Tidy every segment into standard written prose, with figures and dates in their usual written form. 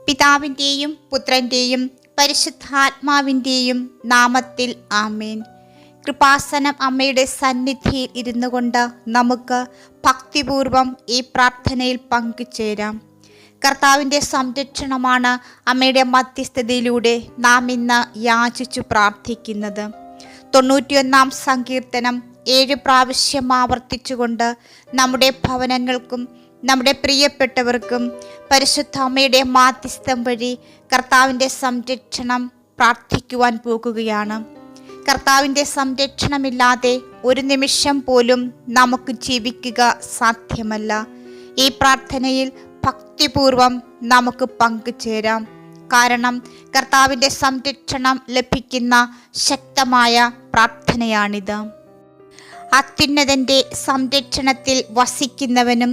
പിതാവിൻ്റെയും പുത്രൻ്റെയും പരിശുദ്ധാത്മാവിൻ്റെയും നാമത്തിൽ ആമേൻ. കൃപാസനം അമ്മയുടെ സന്നിധിയിൽ ഇരുന്നു കൊണ്ട് നമുക്ക് ഭക്തിപൂർവം ഈ പ്രാർത്ഥനയിൽ പങ്കുചേരാം. കർത്താവിൻ്റെ സംരക്ഷണമാണ് അമ്മയുടെ മധ്യസ്ഥതയിലൂടെ നാം ഇന്ന് യാചിച്ചു പ്രാർത്ഥിക്കുന്നത്. 91-ാം സങ്കീർത്തനം 7 പ്രാവശ്യം ആവർത്തിച്ചുകൊണ്ട് നമ്മുടെ ഭവനങ്ങൾക്കും നമ്മുടെ പ്രിയപ്പെട്ടവർക്കും പരിശുദ്ധ അമ്മയുടെ മാധ്യസ്ഥം വഴി കർത്താവിൻ്റെ സംരക്ഷണം പ്രാർത്ഥിക്കുവാൻ പോകുകയാണ്. കർത്താവിൻ്റെ സംരക്ഷണമില്ലാതെ ഒരു നിമിഷം പോലും നമുക്ക് ജീവിക്കുക സാധ്യമല്ല. ഈ പ്രാർത്ഥനയിൽ ഭക്തിപൂർവം നമുക്ക് പങ്കുചേരാം. കാരണം കർത്താവിൻ്റെ സംരക്ഷണം ലഭിക്കുന്ന ശക്തമായ പ്രാർത്ഥനയാണിത്. അത്യുന്നതൻ്റെ സംരക്ഷണത്തിൽ വസിക്കുന്നവനും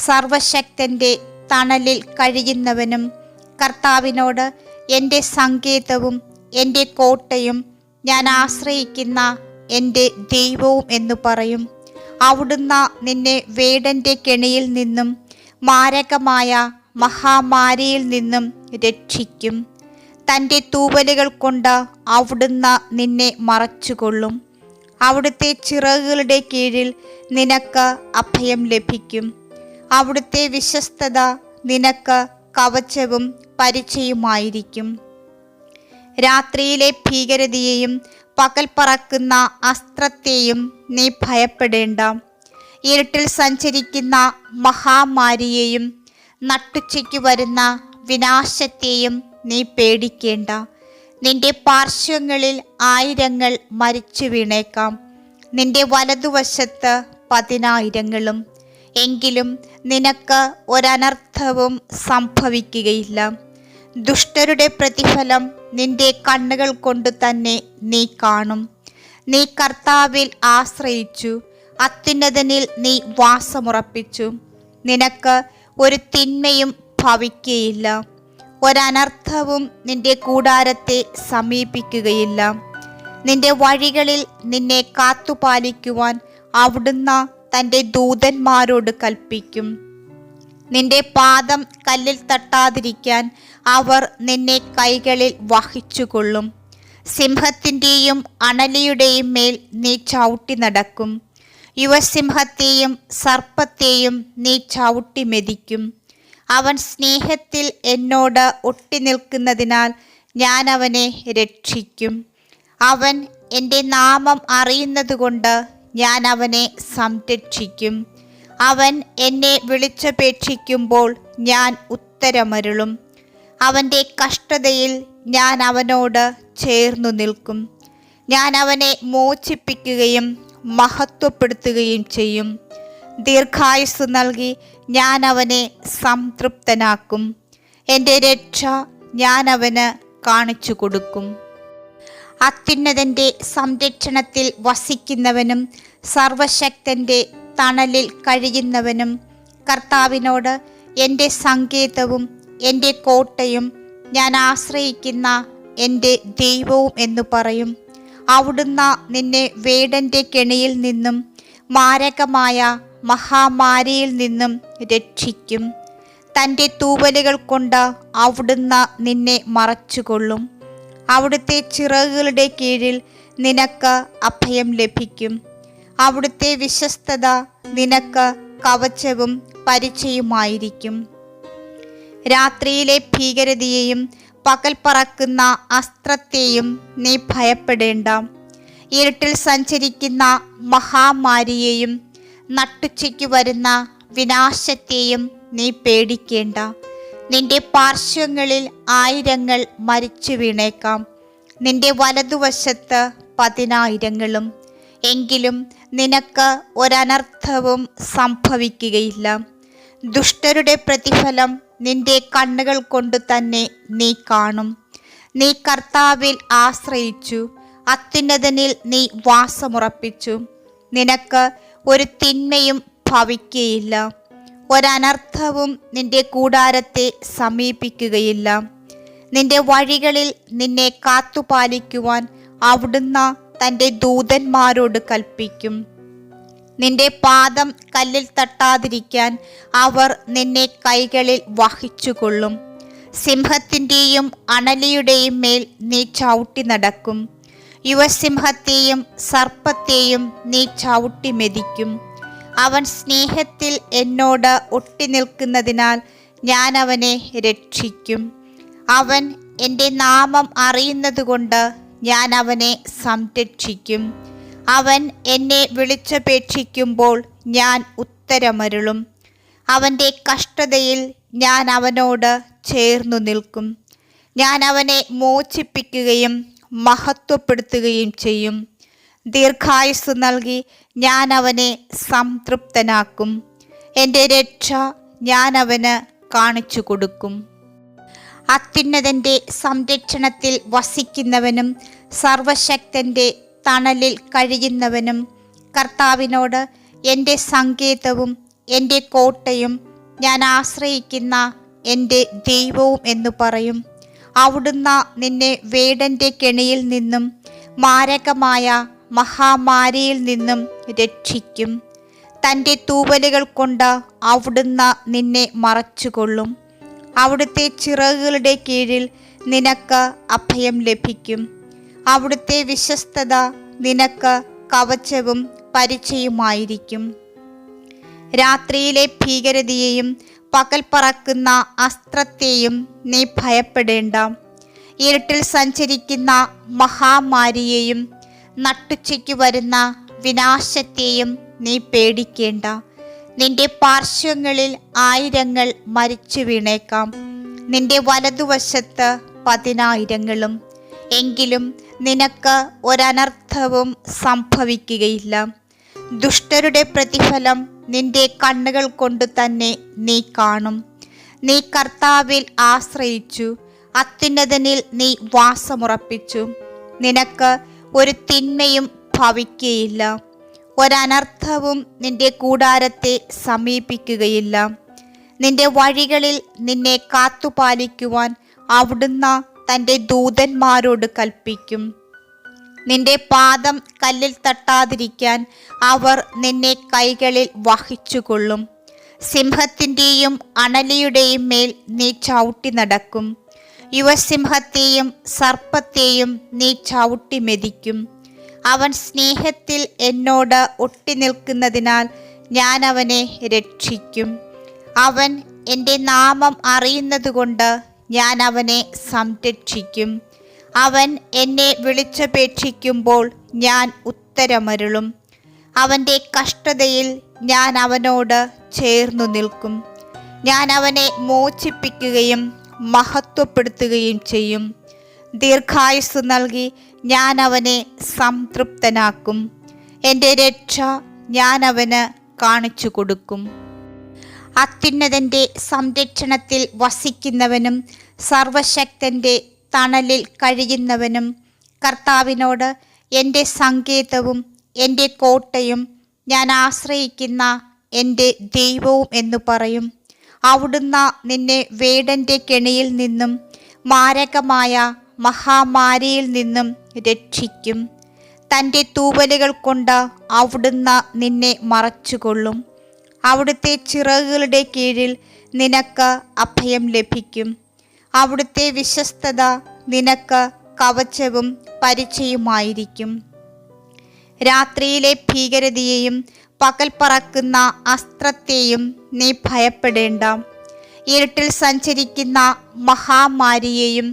സർവശക്തൻ്റെ തണലിൽ കഴിയുന്നവനും കർത്താവിനോട് എൻ്റെ സങ്കേതവും എൻ്റെ കോട്ടയും ഞാൻ ആശ്രയിക്കുന്ന എൻ്റെ ദൈവവും എന്ന് പറയും. അവിടുന്ന് നിന്നെ വേടൻ്റെ കെണിയിൽ നിന്നും മാരകമായ മഹാമാരിയിൽ നിന്നും രക്ഷിക്കും. തൻ്റെ തൂവലുകൾ കൊണ്ട് അവിടുന്ന് നിന്നെ മറച്ചുകൊള്ളും. അവിടുത്തെ ചിറകുകളുടെ കീഴിൽ നിനക്ക് അഭയം ലഭിക്കും. അവിടുത്തെ വിശ്വസ്തത നിനക്ക് കവചവും പരിചയമായിരിക്കും. രാത്രിയിലെ ഭീകരതയെയും പകൽ പറക്കുന്ന അസ്ത്രത്തെയും നീ ഭയപ്പെടേണ്ട. ഇരുട്ടിൽ സഞ്ചരിക്കുന്ന മഹാമാരിയെയും നട്ടുച്ചയ്ക്ക് വരുന്ന വിനാശത്തെയും നീ പേടിക്കേണ്ട. നിന്റെ പാർശ്വങ്ങളിൽ 1000 മരിച്ചു വീണേക്കാം, നിന്റെ വലതുവശത്ത് 10,000. എങ്കിലും നിനക്ക് ഒരനർത്ഥവും സംഭവിക്കുകയില്ല. ദുഷ്ടരുടെ പ്രതിഫലം നിന്റെ കണ്ണുകൾ കൊണ്ട് തന്നെ നീ കാണും. നീ കർത്താവിൽ ആശ്രയിച്ചു, അത്യുന്നതനിൽ നീ വാസമുറപ്പിച്ചു. നിനക്ക് ഒരു തിന്മയും ഭവിക്കുകയില്ല, ഒരനർത്ഥവും നിന്റെ കൂടാരത്തെ സമീപിക്കുകയില്ല. നിന്റെ വഴികളിൽ നിന്നെ കാത്തുപാലിക്കുവാൻ അവിടുന്ന് തൻ്റെ ദൂതന്മാരോട് കൽപ്പിക്കും. നിന്റെ പാദം കല്ലിൽ തട്ടാതിരിക്കാൻ അവർ നിന്നെ കൈകളിൽ വഹിച്ചുകൊള്ളും. സിംഹത്തിൻ്റെയും അണലിയുടെയും മേൽ നീ ചവിട്ടി നടക്കും. യുവസിംഹത്തെയും സർപ്പത്തെയും നീ ചവിട്ടി മെതിക്കും. അവൻ സ്നേഹത്തിൽ എന്നോട് ഒട്ടി നിൽക്കുന്നതിനാൽ ഞാൻ അവനെ രക്ഷിക്കും. അവൻ എൻ്റെ നാമം അറിയുന്നതുകൊണ്ട് ഞാൻ അവനെ സംരക്ഷിക്കും. അവൻ എന്നെ വിളിച്ചപേക്ഷിക്കുമ്പോൾ ഞാൻ ഉത്തരമരുളും. അവൻ്റെ കഷ്ടതയിൽ ഞാൻ അവനോട് ചേർന്നു നിൽക്കും. ഞാൻ അവനെ മോചിപ്പിക്കുകയും മഹത്വപ്പെടുത്തുകയും ചെയ്യും. ദീർഘായുസ്സ് നൽകി ഞാൻ അവനെ സംതൃപ്തനാക്കും. എൻ്റെ രക്ഷ ഞാൻ അവന് കാണിച്ചു കൊടുക്കും. അത്യുന്നതൻ്റെ സംരക്ഷണത്തിൽ വസിക്കുന്നവനും സർവശക്തൻ്റെ തണലിൽ കഴിയുന്നവനും കർത്താവിനോട് എൻ്റെ സങ്കേതവും എൻ്റെ കോട്ടയും ഞാൻ ആശ്രയിക്കുന്ന എൻ്റെ ദൈവവും എന്ന് പറയും. അവിടുന്ന് നിന്നെ വേടൻ്റെ കെണിയിൽ നിന്നും മാരകമായ മഹാമാരിയിൽ നിന്നും രക്ഷിക്കും. തൻ്റെ തൂവലുകൾ കൊണ്ട് അവിടുന്ന് നിന്നെ മറച്ചുകൊള്ളും. അവിടുത്തെ ചിറകുകളുടെ കീഴിൽ നിനക്ക് അഭയം ലഭിക്കും. അവിടുത്തെ വിശ്വസ്തത നിനക്ക് കവചവും പരിചയമായിരിക്കും. രാത്രിയിലെ ഭീകരതയെയും പകൽ പറക്കുന്ന അസ്ത്രത്തെയും നീ ഭയപ്പെടേണ്ട. ഇരുട്ടിൽ സഞ്ചരിക്കുന്ന മഹാമാരിയെയും നട്ടുച്ചയ്ക്ക് വരുന്ന വിനാശത്തെയും നീ പേടിക്കേണ്ട. നിന്റെ പാർശ്വങ്ങളിൽ 1000 മരിച്ചു വീണേക്കാം, നിന്റെ വലതുവശത്ത് 10,000. എങ്കിലും നിനക്ക് ഒരനർത്ഥവും സംഭവിക്കുകയില്ല. ദുഷ്ടരുടെ പ്രതിഫലം നിന്റെ കണ്ണുകൾ കൊണ്ട് തന്നെ നീ കാണും. നീ കർത്താവിൽ ആശ്രയിച്ചു, അത്യുന്നതനിൽ നീ വാസമുറപ്പിച്ചു. നിനക്ക് ഒരു തിന്മയും ഭവിക്കുകയില്ല, ഒരനർത്ഥവും നിന്റെ കൂടാരത്തെ സമീപിക്കുകയില്ല. നിന്റെ വഴികളിൽ നിന്നെ കാത്തുപാലിക്കുവാൻ അവിടുന്ന് തൻ്റെ ദൂതന്മാരോട് കൽപ്പിക്കും. നിന്റെ പാദം കല്ലിൽ തട്ടാതിരിക്കാൻ അവർ നിന്നെ കൈകളിൽ വഹിച്ചുകൊള്ളും. സിംഹത്തിൻ്റെയും അണലിയുടെയും മേൽ നീ ചവിട്ടി നടക്കും. യുവസിംഹത്തെയും സർപ്പത്തെയും നീ ചവിട്ടി മെതിക്കും. അവൻ സ്നേഹത്തിൽ എന്നോട് ഒട്ടി നിൽക്കുന്നതിനാൽ ഞാൻ അവനെ രക്ഷിക്കും. അവൻ എൻ്റെ നാമം അറിയുന്നതുകൊണ്ട് ഞാൻ അവനെ സംരക്ഷിക്കും. അവൻ എന്നെ വിളിച്ചപേക്ഷിക്കുമ്പോൾ ഞാൻ ഉത്തരമരുളും. അവൻ്റെ കഷ്ടതയിൽ ഞാൻ അവനോട് ചേർന്നു നിൽക്കും. ഞാൻ അവനെ മോചിപ്പിക്കുകയും മഹത്വപ്പെടുത്തുകയും ചെയ്യും. ദീർഘായുസ്സു നൽകി ഞാൻ അവനെ സംതൃപ്തനാക്കും. എൻ്റെ രക്ഷ ഞാൻ അവന് കാണിച്ചു കൊടുക്കും. അത്യുന്നതൻ്റെ സംരക്ഷണത്തിൽ വസിക്കുന്നവനും സർവശക്തൻ്റെ തണലിൽ കഴിയുന്നവനും കർത്താവിനോട് എൻ്റെ സങ്കേതവും എൻ്റെ കോട്ടയും ഞാൻ ആശ്രയിക്കുന്ന എൻ്റെ ദൈവവും എന്നു പറയും. അവിടുന്ന് നിന്നെ വേടൻ്റെ കെണിയിൽ നിന്നും മാരകമായ മഹാമാരിയിൽ നിന്നും രക്ഷിക്കും. തൻ്റെ തൂവലുകൾ കൊണ്ട് അവിടുന്ന് നിന്നെ മറച്ചുകൊള്ളും. അവിടുത്തെ ചിറകുകളുടെ കീഴിൽ നിനക്ക് അഭയം ലഭിക്കും. അവിടുത്തെ വിശ്വസ്തത നിനക്ക് കവചവും പരിചയമായിരിക്കും. രാത്രിയിലെ ഭീകരതയെയും പകൽ പറക്കുന്ന അസ്ത്രത്തെയും നീ ഭയപ്പെടേണ്ട. ഇരുട്ടിൽ സഞ്ചരിക്കുന്ന മഹാമാരിയെയും നട്ടുച്ചയ്ക്ക് വരുന്ന വിനാശത്തെയും നീ പേടിക്കേണ്ട. നിന്റെ പാർശ്വങ്ങളിൽ 1000 മരിച്ചു വീണേക്കാം, നിന്റെ വലതുവശത്ത് 10,000. എങ്കിലും നിനക്ക് ഒരനർത്ഥവും സംഭവിക്കുകയില്ല. ദുഷ്ടരുടെ പ്രതിഫലം നിന്റെ കണ്ണുകൾ കൊണ്ട് തന്നെ നീ കാണും. നീ കർത്താവിൽ ആശ്രയിച്ചു, അത്യുന്നതനിൽ നീ വാസമുറപ്പിച്ചു. നിനക്ക് ഒരു തിന്മയും ഭവിക്കുകയില്ല, ഒരനർത്ഥവും നിന്റെ കൂടാരത്തെ സമീപിക്കുകയില്ല. നിന്റെ വഴികളിൽ നിന്നെ കാത്തുപാലിക്കുവാൻ അവിടുന്ന് തൻ്റെ ദൂതന്മാരോട് കൽപ്പിക്കും. നിന്റെ പാദം കല്ലിൽ തട്ടാതിരിക്കാൻ അവർ നിന്നെ കൈകളിൽ വഹിച്ചുകൊള്ളും. സിംഹത്തിൻ്റെയും അണലിയുടെയും മേൽ നീ ചവിട്ടി നടക്കും. യുവസിംഹത്തെയും സർപ്പത്തെയും നീ ചവിട്ടി മെതിക്കും. അവൻ സ്നേഹത്തിൽ എന്നോട് ഒട്ടി നിൽക്കുന്നതിനാൽ ഞാൻ അവനെ രക്ഷിക്കും. അവൻ എൻ്റെ നാമം അറിയുന്നതുകൊണ്ട് ഞാൻ അവനെ സംരക്ഷിക്കും. അവൻ എന്നെ വിളിച്ചപേക്ഷിക്കുമ്പോൾ ഞാൻ ഉത്തരമരുളും. അവൻ്റെ കഷ്ടതയിൽ ഞാൻ അവനോട് ചേർന്നു നിൽക്കും. ഞാൻ അവനെ മോചിപ്പിക്കുകയും മഹത്വപ്പെടുത്തുകയും ചെയ്യും. ദീർഘായുസ്സു നൽകി ഞാൻ അവനെ സംതൃപ്തനാക്കും. എൻ്റെ രക്ഷ ഞാൻ അവന് കാണിച്ചു കൊടുക്കും. അത്യുന്നതൻ്റെ സംരക്ഷണത്തിൽ വസിക്കുന്നവനും സർവശക്തൻ്റെ തണലിൽ കഴിയുന്നവനും കർത്താവിനോട് എൻ്റെ സങ്കേതവും എൻ്റെ കോട്ടയും ഞാൻ ആശ്രയിക്കുന്ന എൻ്റെ ദൈവവും എന്നു പറയും. അവിടുന്ന് നിന്നെ വേടൻ്റെ കെണിയിൽ നിന്നും മാരകമായ മഹാമാരിയിൽ നിന്നും രക്ഷിക്കും. തൻ്റെ തൂവലുകൾ കൊണ്ട് അവിടുന്ന് നിന്നെ മറച്ചുകൊള്ളും. അവിടുത്തെ ചിറകുകളുടെ കീഴിൽ നിനക്ക് അഭയം ലഭിക്കും. അവിടുത്തെ വിശ്വസ്തത നിനക്ക് കവചവും പരിചയമായിരിക്കും. രാത്രിയിലെ ഭീകരതയെയും പകൽ പറക്കുന്ന അസ്ത്രത്തെയും നീ ഭയപ്പെടേണ്ട. ഇരുട്ടിൽ സഞ്ചരിക്കുന്ന മഹാമാരിയെയും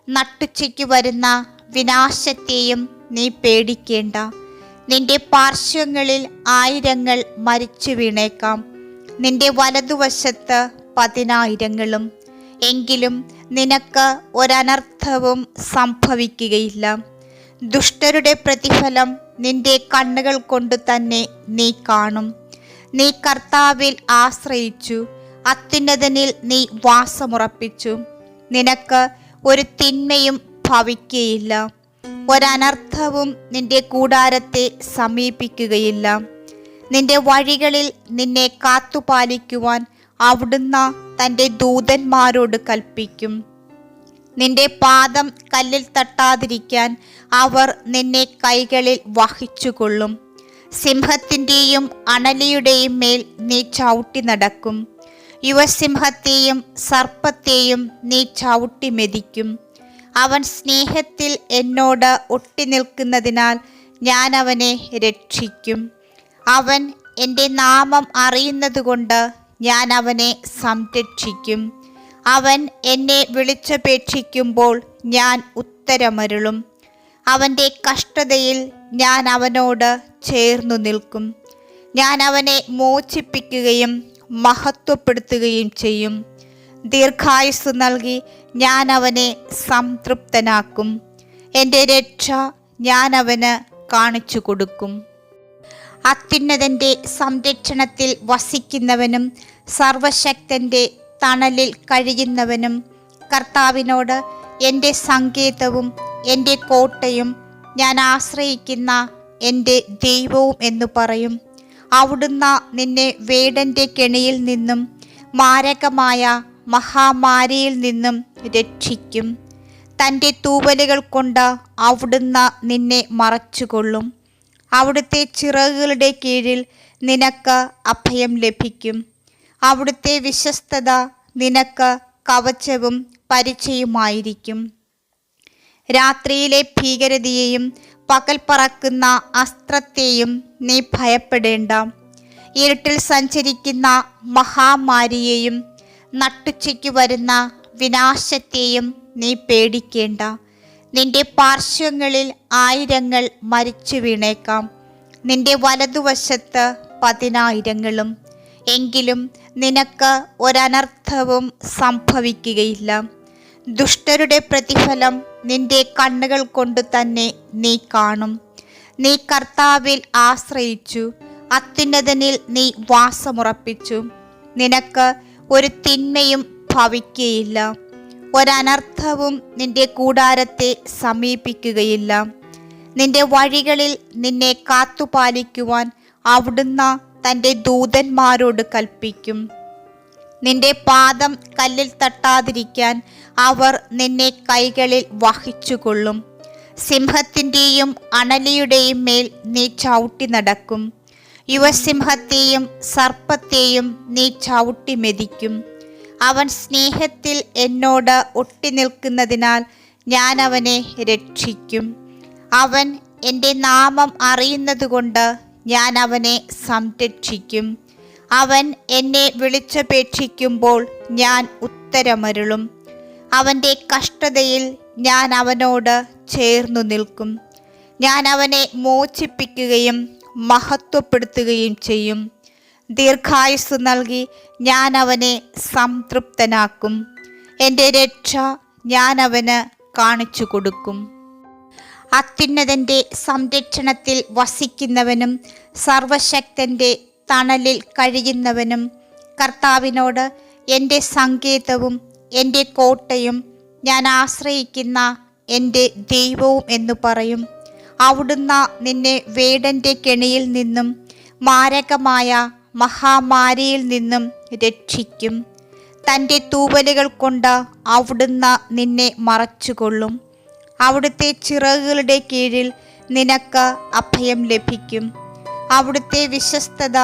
നട്ടുച്ചയ്ക്ക് വരുന്ന വിനാശത്തെയും നീ പേടിക്കേണ്ട. നിന്റെ പാർശ്വങ്ങളിൽ 1000 മരിച്ചു വീണേക്കാം, നിന്റെ വലതുവശത്ത് 10,000. എങ്കിലും നിനക്ക് ഒരനർത്ഥവും സംഭവിക്കുകയില്ല. ദുഷ്ടരുടെ പ്രതിഫലം നിന്റെ കണ്ണുകൾ കൊണ്ട് തന്നെ നീ കാണും. നീ കർത്താവിൽ ആശ്രയിച്ചു, അത്യുന്നതനിൽ നീ വാസമുറപ്പിച്ചു. നിനക്ക് ഒരു തിന്മയും ഭവിക്കുകയില്ല, ഒരനർത്ഥവും നിന്റെ കൂടാരത്തെ സമീപിക്കുകയില്ല. നിന്റെ വഴികളിൽ നിന്നെ കാത്തുപാലിക്കുവാൻ അവിടുന്ന് തൻ്റെ ദൂതന്മാരോട് കൽപ്പിക്കും. നിന്റെ പാദം കല്ലിൽ തട്ടാതിരിക്കാൻ അവർ നിന്നെ കൈകളിൽ വഹിച്ചുകൊള്ളും. സിംഹത്തിൻ്റെയും അണലിയുടെയും മേൽ നീ ചവിട്ടി നടക്കും. യുവസിംഹത്തെയും സർപ്പത്തെയും നീ ചവിട്ടി മെതിക്കും. അവൻ സ്നേഹത്തിൽ എന്നോട് ഒട്ടി നിൽക്കുന്നതിനാൽ ഞാൻ അവനെ രക്ഷിക്കും. അവൻ എൻ്റെ നാമം അറിയുന്നതുകൊണ്ട് ഞാൻ അവനെ സംരക്ഷിക്കും. അവൻ എന്നെ വിളിച്ചപേക്ഷിക്കുമ്പോൾ ഞാൻ ഉത്തരമരുളും. അവൻ്റെ കഷ്ടതയിൽ ഞാൻ അവനോട് ചേർന്നു നിൽക്കും. ഞാൻ അവനെ മോചിപ്പിക്കുകയും മഹത്വപ്പെടുത്തുകയും ചെയ്യും. ദീർഘായുസ്സ് നൽകി ഞാൻ അവനെ സംതൃപ്തനാക്കും. എൻ്റെ രക്ഷ ഞാൻ അവന് കാണിച്ചു കൊടുക്കും. അത്യുന്നതൻ്റെ സംരക്ഷണത്തിൽ വസിക്കുന്നവനും സർവശക്തൻ്റെ തണലിൽ കഴിയുന്നവനും കർത്താവിനോട് എൻ്റെ സങ്കേതവും എൻ്റെ കോട്ടയും ഞാൻ ആശ്രയിക്കുന്ന എൻ്റെ ദൈവവും എന്നു പറയും. അവിടുന്ന് നിന്നെ വേടൻ്റെ കെണിയിൽ നിന്നും മാരകമായ മഹാമാരിയിൽ നിന്നും രക്ഷിക്കും. തൻ്റെ തൂവലുകൾ കൊണ്ട് അവിടുന്ന് നിന്നെ മറച്ചുകൊള്ളും. അവിടുത്തെ ചിറകുകളുടെ കീഴിൽ നിനക്ക് അഭയം ലഭിക്കും. അവിടുത്തെ വിശ്വസ്തത നിനക്ക് കവചവും പരിചയമായിരിക്കും. രാത്രിയിലെ ഭീകരതയെയും പകൽ പറക്കുന്ന അസ്ത്രത്തെയും നീ ഭയപ്പെടേണ്ട. ഇരുട്ടിൽ സഞ്ചരിക്കുന്ന മഹാമാരിയെയും നട്ടുച്ചയ്ക്ക് വരുന്ന വിനാശത്തെയും നീ പേടിക്കേണ്ട. നിന്റെ പാർശ്വങ്ങളിൽ 1000 മരിച്ചു വീണേക്കാം, നിന്റെ വലതുവശത്ത് 10,000, എങ്കിലും നിനക്ക് ഒരനർത്ഥവും സംഭവിക്കുകയില്ല. ദുഷ്ടരുടെ പ്രതിഫലം നിന്റെ കണ്ണുകൾ കൊണ്ട് തന്നെ നീ കാണും. നീ കർത്താവിൽ ആശ്രയിച്ചു, അത്യുന്നതനിൽ നീ വാസമുറപ്പിച്ചു. നിനക്ക് ഒരു തിന്മയും ഭവിക്കുകയില്ല, ഒരനർത്ഥവും നിന്റെ കൂടാരത്തെ സമീപിക്കുകയില്ല. നിന്റെ വഴികളിൽ നിന്നെ കാത്തുപാലിക്കുവാൻ അവിടുന്ന് തൻ്റെ ദൂതന്മാരോട് കൽപ്പിക്കും. നിന്റെ പാദം കല്ലിൽ തട്ടാതിരിക്കാൻ അവർ നിന്നെ കൈകളിൽ വഹിച്ചുകൊള്ളും. സിംഹത്തിൻ്റെയും അണലിയുടെയും മേൽ നീ ചവിട്ടി നടക്കും. യുവസിംഹത്തെയും സർപ്പത്തെയും നീ ചവിട്ടി മെതിക്കും. അവൻ സ്നേഹത്തിൽ എന്നോട് ഒട്ടി നിൽക്കുന്നതിനാൽ ഞാൻ അവനെ രക്ഷിക്കും. അവൻ എൻ്റെ നാമം അറിയുന്നതുകൊണ്ട് ഞാൻ അവനെ സംരക്ഷിക്കും. അവൻ എന്നെ വിളിച്ചപേക്ഷിക്കുമ്പോൾ ഞാൻ ഉത്തരമരുളും. അവൻ്റെ കഷ്ടതയിൽ ഞാൻ അവനോട് ചേർന്നു നിൽക്കും. ഞാൻ അവനെ മോചിപ്പിക്കുകയും മഹത്വപ്പെടുത്തുകയും ചെയ്യും. ദീർഘായുസ്സ് നൽകി ഞാൻ അവനെ സംതൃപ്തനാക്കും. എൻ്റെ രക്ഷ ഞാൻ അവന് കാണിച്ചു കൊടുക്കും. അത്യുന്നതൻ്റെ സംരക്ഷണത്തിൽ വസിക്കുന്നവനും സർവശക്തൻ്റെ തണലിൽ കഴിയുന്നവനും കർത്താവിനോട് എൻ്റെ സങ്കേതവും എൻ്റെ കോട്ടയും ഞാൻ ആശ്രയിക്കുന്ന എൻ്റെ ദൈവവും എന്നു പറയും. അവിടുന്ന് നിന്നെ വേടൻ്റെ കെണിയിൽ നിന്നും മാരകമായ മഹാമാരിയിൽ നിന്നും രക്ഷിക്കും. തൻ്റെ തൂവലുകൾ കൊണ്ട് അവിടുന്ന് നിന്നെ മറച്ചുകൊള്ളും. അവിടുത്തെ ചിറകുകളുടെ കീഴിൽ നിനക്ക് അഭയം ലഭിക്കും. അവിടുത്തെ വിശ്വസ്തത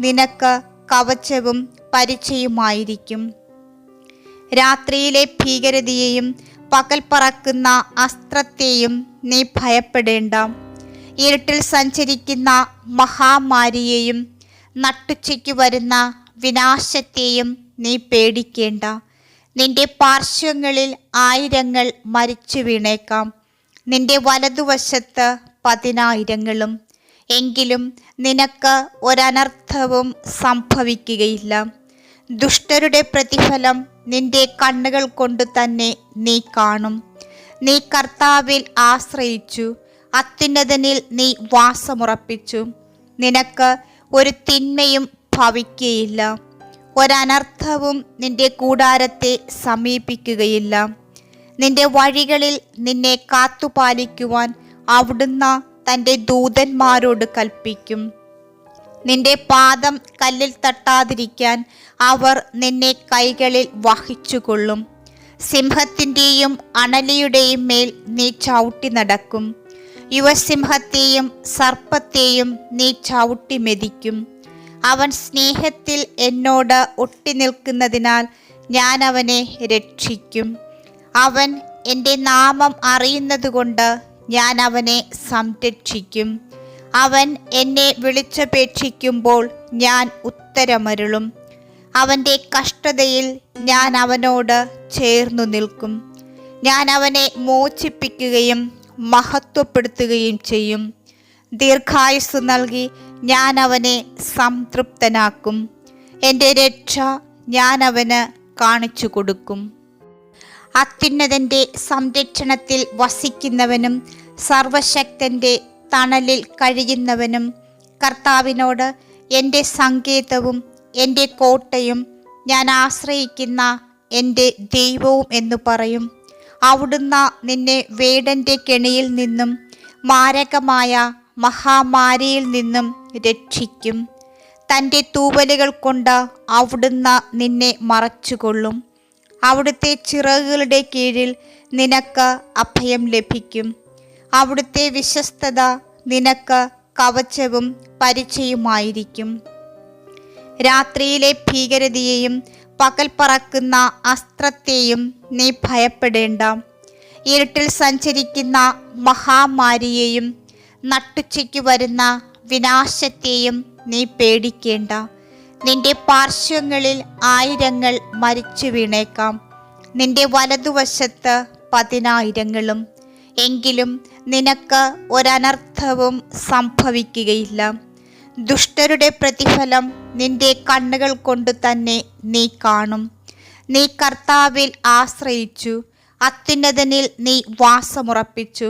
നിനക്ക് കവചവും പരിചയമായിരിക്കും. രാത്രിയിലെ ഭീകരതയെയും പകൽ പറക്കുന്ന അസ്ത്രത്തെയും നീ ഭയപ്പെടേണ്ട. ഇരുട്ടിൽ സഞ്ചരിക്കുന്ന മഹാമാരിയെയും നട്ടുച്ചയ്ക്ക് വരുന്ന വിനാശത്തെയും നീ പേടിക്കേണ്ട. നിന്റെ പാർശ്വങ്ങളിൽ 1000 മരിച്ചു വീണേക്കാം, നിന്റെ വലതുവശത്ത് 10,000, എങ്കിലും നിനക്ക് ഒരനർത്ഥവും സംഭവിക്കുകയില്ല. ദുഷ്ടരുടെ പ്രതിഫലം നിന്റെ കണ്ണുകൾ കൊണ്ട് തന്നെ നീ കാണും. നീ കർത്താവിൽ ആശ്രയിച്ചു, അത്യുന്നതനിൽ നീ വാസമുറപ്പിച്ചു. നിനക്ക് ഒരു തിന്മയും ഭവിക്കുകയില്ല, ഒരനർത്ഥവും നിന്റെ കൂടാരത്തെ സമീപിക്കുകയില്ല. നിന്റെ വഴികളിൽ നിന്നെ കാത്തുപാലിക്കുവാൻ അവിടുന്ന് തൻ്റെ ദൂതന്മാരോട് കൽപ്പിക്കും. നിന്റെ പാദം കല്ലിൽ തട്ടാതിരിക്കാൻ അവർ നിന്നെ കൈകളിൽ വഹിച്ചുകൊള്ളും. സിംഹത്തിൻ്റെയും അണലിയുടെയും മേൽ നീ ചവിട്ടി നടക്കും. യുവസിംഹത്തെയും സർപ്പത്തെയും നീ ചവിട്ടി മെതിക്കും. അവൻ സ്നേഹത്തിൽ എന്നോട് ഒട്ടിനിൽക്കുന്നതിനാൽ ഞാൻ അവനെ രക്ഷിക്കും. അവൻ എൻ്റെ നാമം അറിയുന്നതുകൊണ്ട് ഞാൻ അവനെ സംരക്ഷിക്കും. അവൻ എന്നെ വിളിച്ചപേക്ഷിക്കുമ്പോൾ ഞാൻ ഉത്തരമരുളും. അവൻ്റെ കഷ്ടതയിൽ ഞാൻ അവനോട് ചേർന്നു നിൽക്കും. ഞാൻ അവനെ മോചിപ്പിക്കുകയും മഹത്വപ്പെടുത്തുകയും ചെയ്യും. ദീർഘായുസ്സ് നൽകി ഞാൻ അവനെ സംതൃപ്തനാക്കും. എൻ്റെ രക്ഷ ഞാൻ അവന് കാണിച്ചു കൊടുക്കും. അത്യുന്നതൻ്റെ സംരക്ഷണത്തിൽ വസിക്കുന്നവനും സർവശക്തൻ്റെ തണലിൽ കഴിയുന്നവനും കർത്താവിനോട് എൻ്റെ സങ്കേതവും എൻ്റെ കോട്ടയും ഞാൻ ആശ്രയിക്കുന്ന എൻ്റെ ദൈവവും എന്നു പറയും. അവിടുന്ന് നിന്നെ വേടൻ്റെ കെണിയിൽ നിന്നും മാരകമായ മഹാമാരിയിൽ നിന്നും രക്ഷിക്കും. തൻ്റെ തൂവലുകൾ കൊണ്ട് അവിടുന്ന് നിന്നെ മറച്ചുകൊള്ളും. അവിടുത്തെ ചിറകുകളുടെ കീഴിൽ നിനക്ക് അഭയം ലഭിക്കും. അവിടുത്തെ വിശ്വസ്തത നിനക്ക് കവചവും പരിചയമായിരിക്കും. രാത്രിയിലെ ഭീകരതയെയും പകൽ പറക്കുന്ന അസ്ത്രത്തെയും നീ ഭയപ്പെടേണ്ട. ഇരുട്ടിൽ സഞ്ചരിക്കുന്ന മഹാമാരിയെയും നട്ടുച്ചയ്ക്ക് വരുന്ന വിനാശത്തെയും നീ പേടിക്കേണ്ട. നിന്റെ പാർശ്വങ്ങളിൽ 1000 മരിച്ചു വീണേക്കാം, നിന്റെ വലതുവശത്ത് 10,000. എങ്കിലും നിനക്ക് ഒരനർത്ഥവും സംഭവിക്കുകയില്ല. ദുഷ്ടരുടെ പ്രതിഫലം നിന്റെ കണ്ണുകൾ കൊണ്ട് തന്നെ നീ കാണും. നീ കർത്താവിൽ ആശ്രയിച്ചു, അത്യുന്നതനിൽ നീ വാസമുറപ്പിച്ചു.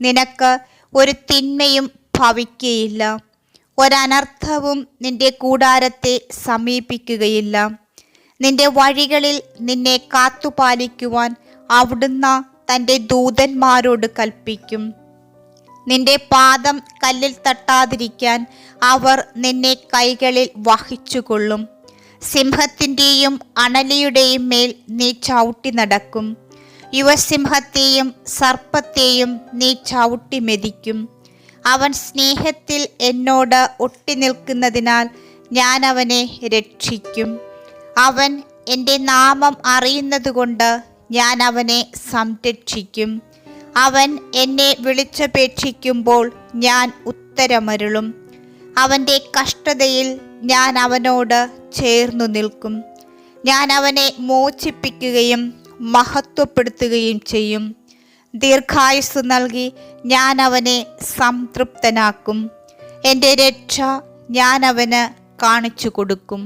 നിനക്ക് ഒരു തിന്മയും ഭവിക്കുകയില്ല, ഒരനർത്ഥവും നിന്റെ കൂടാരത്തെ സമീപിക്കുകയില്ല. നിന്റെ വഴികളിൽ നിന്നെ കാത്തുപാലിക്കുവാൻ അവിടുന്ന് തൻ്റെ ദൂതന്മാരോട് കൽപ്പിക്കും. നിന്റെ പാദം കല്ലിൽ തട്ടാതിരിക്കാൻ അവർ നിന്നെ കൈകളിൽ വഹിച്ചുകൊള്ളും. സിംഹത്തിൻ്റെയും അണലിയുടെയും മേൽ നീ ചവിട്ടി നടക്കും. യുവസിംഹത്തെയും സർപ്പത്തെയും നീ ചവിട്ടി മെതിക്കും. അവൻ സ്നേഹത്തിൽ എന്നോട് ഒട്ടിനിൽക്കുന്നതിനാൽ ഞാൻ അവനെ രക്ഷിക്കും. അവൻ എൻ്റെ നാമം അറിയുന്നതുകൊണ്ട് ഞാൻ അവനെ സംരക്ഷിക്കും. അവൻ എന്നെ വിളിച്ചപേക്ഷിക്കുമ്പോൾ ഞാൻ ഉത്തരമരുളും. അവൻ്റെ കഷ്ടതയിൽ ഞാൻ അവനോട് ചേർന്നു നിൽക്കും. ഞാൻ അവനെ മോചിപ്പിക്കുകയും മഹത്വപ്പെടുത്തുകയും ചെയ്യും. ദീർഘായുസ്സ് നൽകി ഞാൻ അവനെ സംതൃപ്തനാക്കും. എൻ്റെ രക്ഷ ഞാൻ അവന് കാണിച്ചു കൊടുക്കും.